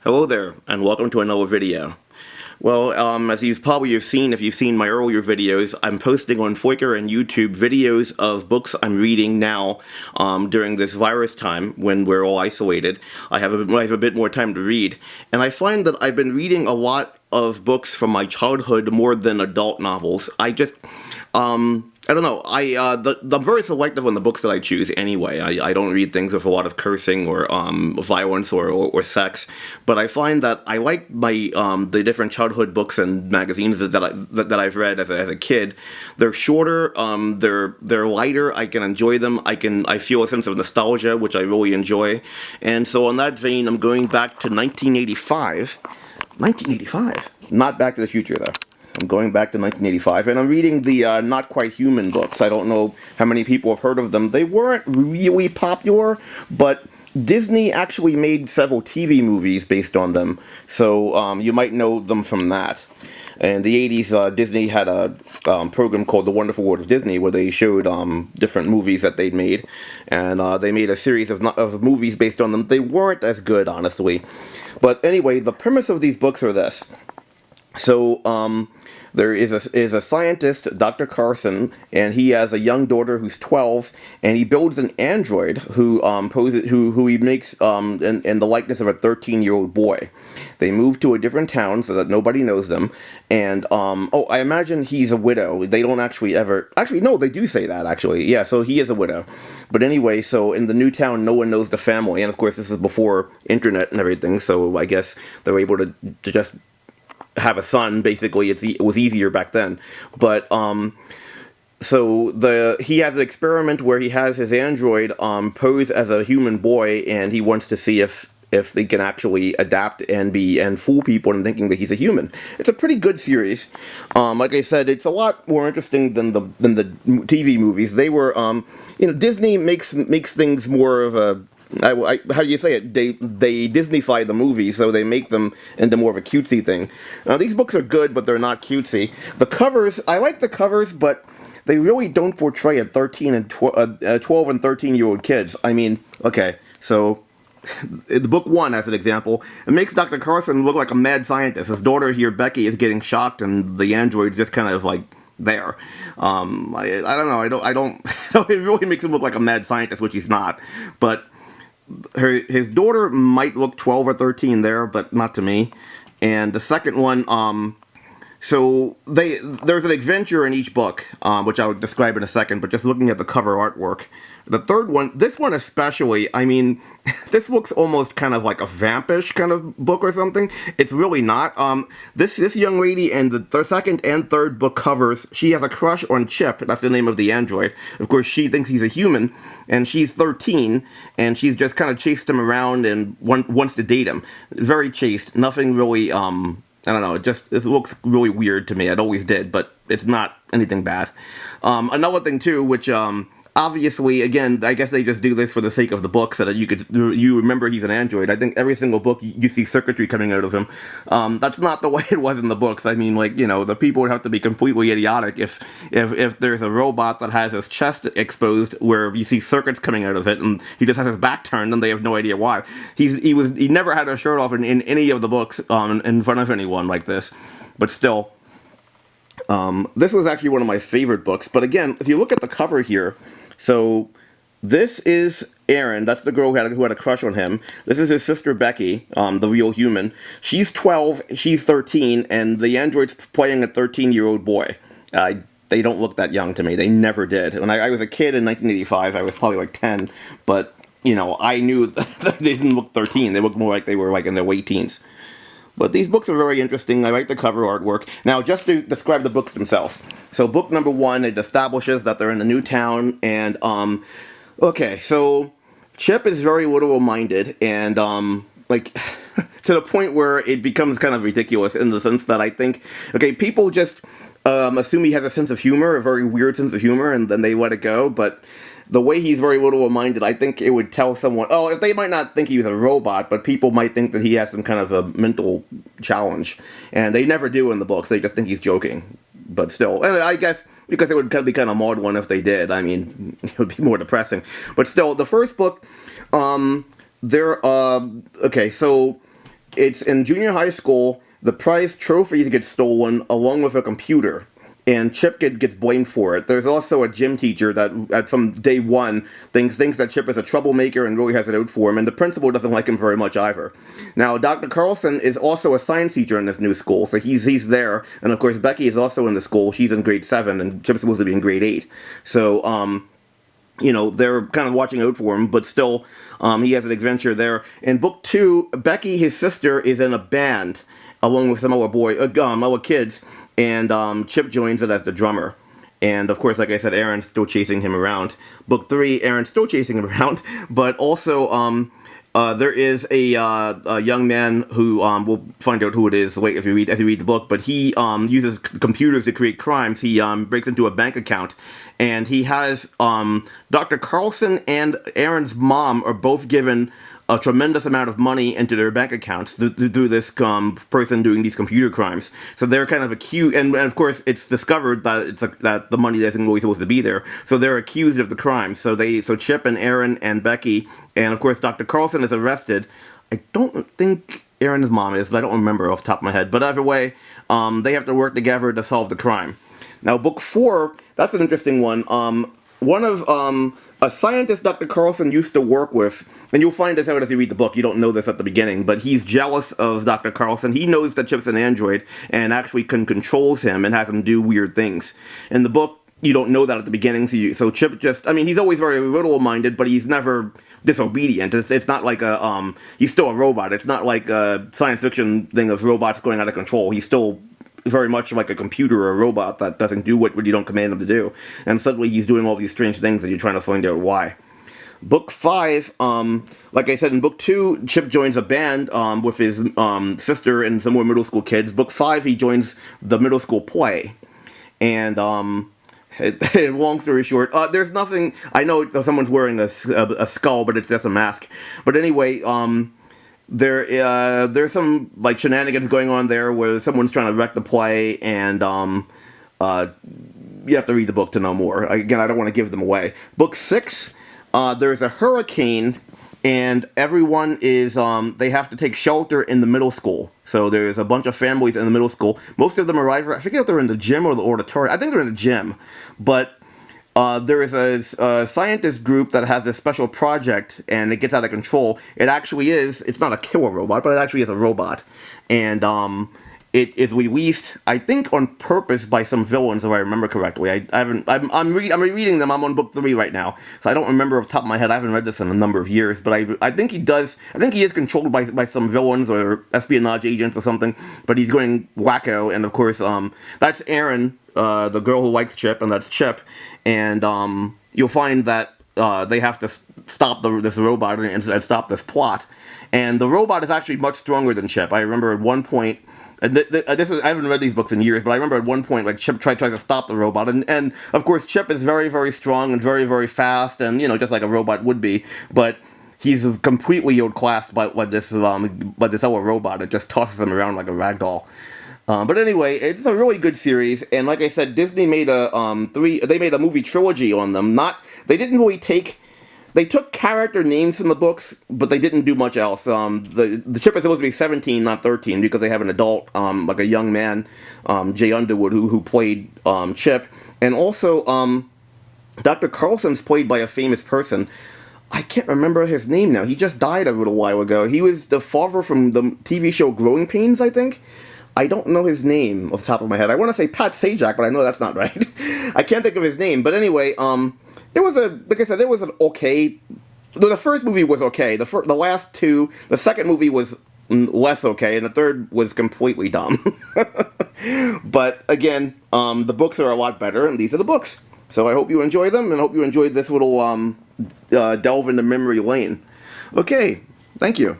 Hello there, and welcome to another video. Well, as you've probably seen, if you've seen my earlier videos, I'm posting on Flickr and YouTube videos of books I'm reading now during this virus time when we're all isolated. I have a bit more time to read, and I find that I've been reading a lot of books from my childhood more than adult novels. I don't know. I'm very selective on the books that I choose anyway. I don't read things with a lot of cursing or violence or sex, but I find that I like the different childhood books and magazines that I've read as a kid. They're shorter. They're lighter. I can enjoy them. I feel a sense of nostalgia, which I really enjoy. And so on that vein, I'm going back to 1985. 1985. Not Back to the Future though. I'm going back to 1985, and I'm reading the Not Quite Human books. I don't know how many people have heard of them. They weren't really popular, but Disney actually made several TV movies based on them, so you might know them from that. In the 80s, Disney had a program called The Wonderful World of Disney, where they showed different movies that they'd made, and they made a series of movies based on them. They weren't as good, honestly. But anyway, the premise of these books are this. So, there is a scientist, Dr. Carson, and he has a young daughter who's 12, and he builds an android who he makes in the likeness of a 13-year-old boy. They move to a different town so that nobody knows them, and I imagine he's a widow. They don't actually no, they do say that actually. Yeah, so he is a widow. But anyway, so in the new town, no one knows the family, and of course this is before internet and everything, so I guess they were able to just have a son. Basically, it was easier back then. But so he has an experiment where he has his android pose as a human boy, and he wants to see if they can actually adapt and fool people into thinking that he's a human. It's a pretty good series. Like I said, it's a lot more interesting than the TV movies. They were Disney makes things more of a how do you say it? They Disneyfy the movies, so they make them into more of a cutesy thing. Now, these books are good, but they're not cutesy. The covers, I like the covers, but they really don't portray a 12 and 13-year-old kids. I mean, okay, so the book one, as an example, it makes Dr. Carson look like a mad scientist. His daughter here, Becky, is getting shocked, and the android's just kind of like there. I don't know. I don't. It really makes him look like a mad scientist, which he's not. But his daughter might look 12 or 13 there, but not to me. And the second one, so there's an adventure in each book, which I'll describe in a second, but just looking at the cover artwork. The third one, this one especially, I mean, this looks almost kind of like a vampish kind of book or something. It's really not. This young lady in the second and third book covers, she has a crush on Chip. That's the name of the android. Of course, she thinks he's a human, and she's 13, and she's just kind of chased him around and wants to date him. Very chaste. Nothing really, I don't know, it looks really weird to me. It always did, but it's not anything bad. Another thing, too, which, obviously, again, I guess they just do this for the sake of the book so that you remember he's an android. I think every single book you see circuitry coming out of him. That's not the way it was in the books. I mean, like, the people would have to be completely idiotic if there's a robot that has his chest exposed where you see circuits coming out of it and he just has his back turned and they have no idea why. He never had a shirt off in any of the books in front of anyone like this. But still, this was actually one of my favorite books. But again, if you look at the cover here, so this is Aaron. That's the girl who had a crush on him. This is his sister Becky, the real human. She's 12, she's 13, and the android's playing a 13-year-old boy. They don't look that young to me. They never did. When I was a kid in 1985, I was probably like 10, but, I knew that they didn't look 13. They looked more like they were like in their late teens. But these books are very interesting. I like the cover artwork. Now, just to describe the books themselves. So, book number one, it establishes that they're in a new town, and, okay, so Chip is very literal-minded, and, like, to the point where it becomes kind of ridiculous in the sense that I think, okay, people just assume he has a sense of humor, a very weird sense of humor, and then they let it go, but the way he's very literal-minded, I think it would tell someone, if they might not think he's a robot, but people might think that he has some kind of a mental challenge. And they never do in the books. They just think he's joking. But still, and I guess because it would be kind of maudlin if they did. I mean, it would be more depressing. But still, the first book, okay, so it's in junior high school. The prize trophies get stolen along with a computer, and Chip gets blamed for it. There's also a gym teacher that from day one thinks that Chip is a troublemaker and really has it out for him, and the principal doesn't like him very much either. Now, Dr. Carlson is also a science teacher in this new school, so he's there, and of course Becky is also in the school. She's in grade 7, and Chip's supposed to be in grade 8. So, they're kind of watching out for him, but still, he has an adventure there. In book 2, Becky, his sister, is in a band, along with some other kids, and Chip joins it as the drummer. And of course, like I said, Aaron's still chasing him around. Book 3, Aaron's still chasing him around, but also there is a young man who we'll find out who it is as you read the book. But he uses computers to create crimes. He breaks into a bank account, and he has Dr. Carlson and Aaron's mom are both given a tremendous amount of money into their bank accounts through this person doing these computer crimes. So they're kind of accused, and of course it's discovered that that the money isn't really supposed to be there. So they're accused of the crime. So Chip and Aaron and Becky, and of course Dr. Carlson is arrested. I don't think Aaron's mom is, but I don't remember off the top of my head. But either way, they have to work together to solve the crime. Now, book 4, that's an interesting one. One of a scientist Dr. Carlson used to work with, and you'll find this out as you read the book. You don't know this at the beginning, but he's jealous of Dr. Carlson. He knows that Chip's an android and actually controls him and has him do weird things. In the book, you don't know that at the beginning, so Chip he's always very literal-minded, but he's never disobedient. It's not like he's still a robot. It's not like a science fiction thing of robots going out of control. He's still very much like a computer or a robot that doesn't do what you don't command him to do. And suddenly he's doing all these strange things and you're trying to find out why. Book 5, like I said, in book 2, Chip joins a band with his sister and some more middle school kids. Book 5, he joins the middle school play. And long story short, there's nothing. I know someone's wearing a skull, but it's just a mask. But anyway, there's some like shenanigans going on there where someone's trying to wreck the play, and you have to read the book to know more. Again, I don't want to give them away. Book 6, there's a hurricane, and everyone is they have to take shelter in the middle school. So there's a bunch of families in the middle school. Most of them arrive. I forget if they're in the gym or the auditorium. I think they're in the gym, but there is a scientist group that has this special project, and it gets out of control. It's not a killer robot, but it actually is a robot. And it is released, I think, on purpose by some villains, if I remember correctly. I'm rereading them. I'm on book 3 right now, so I don't remember off the top of my head. I haven't read this in a number of years, but I think he does. I think he is controlled by some villains or espionage agents or something. But he's going wacko, and of course, that's Aaron, the girl who likes Chip, and that's Chip. And you'll find that they have to stop this robot and stop this plot. And the robot is actually much stronger than Chip. I remember at one point. I haven't read these books in years, but I remember at one point, like, Chip tries to stop the robot, and of course Chip is very, very strong and very, very fast, and just like a robot would be, but he's completely outclassed by this other robot. It just tosses him around like a rag doll. But anyway, it's a really good series, and like I said, Disney made they made a movie trilogy on them. They didn't really They took character names from the books, but they didn't do much else. The Chip is supposed to be 17, not 13, because they have an adult, like a young man, Jay Underwood, who played Chip. And also, Dr. Carlson's played by a famous person. I can't remember his name now. He just died a little while ago. He was the father from the TV show Growing Pains, I think. I don't know his name off the top of my head. I want to say Pat Sajak, but I know that's not right. I can't think of his name. But anyway, it was like I said, it was an okay. The first movie was okay. The last two, the second movie was less okay, and the third was completely dumb. But again, the books are a lot better, and these are the books. So I hope you enjoy them, and hope you enjoyed this little delve into memory lane. Okay, thank you.